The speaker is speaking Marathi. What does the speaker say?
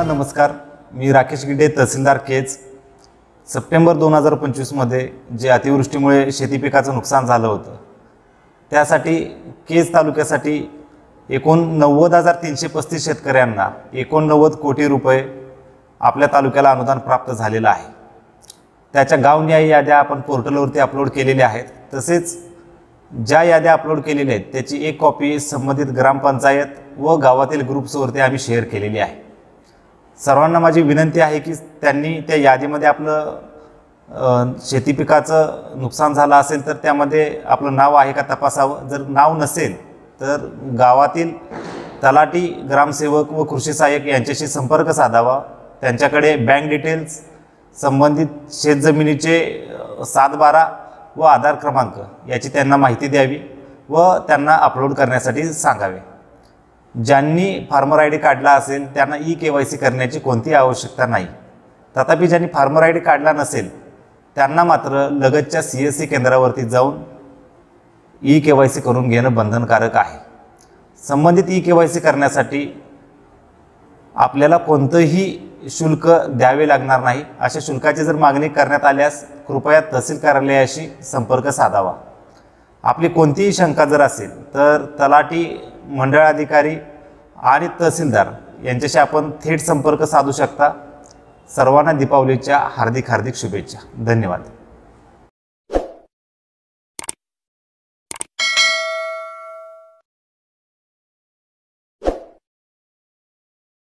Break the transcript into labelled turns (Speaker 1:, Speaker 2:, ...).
Speaker 1: सर्वांना नमस्कार। मी राकेश गिडे, तहसीलदार केज। सप्टेंबर 2025 मध्ये जे अतिवृष्टीमुळे शेती पिकाचं नुकसान झालं होतं त्यासाठी केज तालुक्यासाठी एकूण 90,335 शेतकऱ्यांना 89 कोटी रुपये आपल्या तालुक्याला अनुदान प्राप्त झालेलं आहे। त्याच्या गावनिहाय याद्या आपण पोर्टलवरती अपलोड केलेल्या आहेत। तसेच ज्या याद्या अपलोड केलेल्या आहेत त्याची एक कॉपी संबंधित ग्रामपंचायत व गावातील ग्रुप्सवरती आम्ही शेअर केलेली आहे। सर्वांना माझी विनंती आहे की त्यांनी त्या यादीमध्ये आपलं शेती पिकाचं नुकसान झालं असेल तर त्यामध्ये आपलं नाव आहे का तपासावं। जर नाव नसेल तर गावातील तलाठी, ग्रामसेवक व कृषी सहाय्यक यांच्याशी संपर्क साधावा। त्यांच्याकडे बँक डिटेल्स, संबंधित शेतजमिनीचे 7/12 व आधार क्रमांक याची त्यांना माहिती द्यावी व त्यांना अपलोड करण्यासाठी सांगावे। ज्यांनी फार्मर आय डी काढला असेल त्यांना ई-KYC करण्याची कोणतीही आवश्यकता नाही। तथापि ज्यांनी फार्मर आय डी काढला नसेल त्यांना मात्र लगतच्या CSC केंद्रावरती जाऊन ई-KYC करून घेणं बंधनकारक आहे। संबंधित ई-KYC करण्यासाठी आपल्याला कोणतंही शुल्क द्यावे लागणार नाही। अशा शुल्काची जर मागणी करण्यात आल्यास कृपया तहसील कार्यालयाशी संपर्क साधावा। आपली कोणतीही शंका जर असेल तर तलाठी, मंडळ अधिकारी आणि तहसीलदार यांच्याशी आपण थेट संपर्क साधू शकता। सर्वांना दीपावलीच्या हार्दिक शुभेच्छा। धन्यवाद।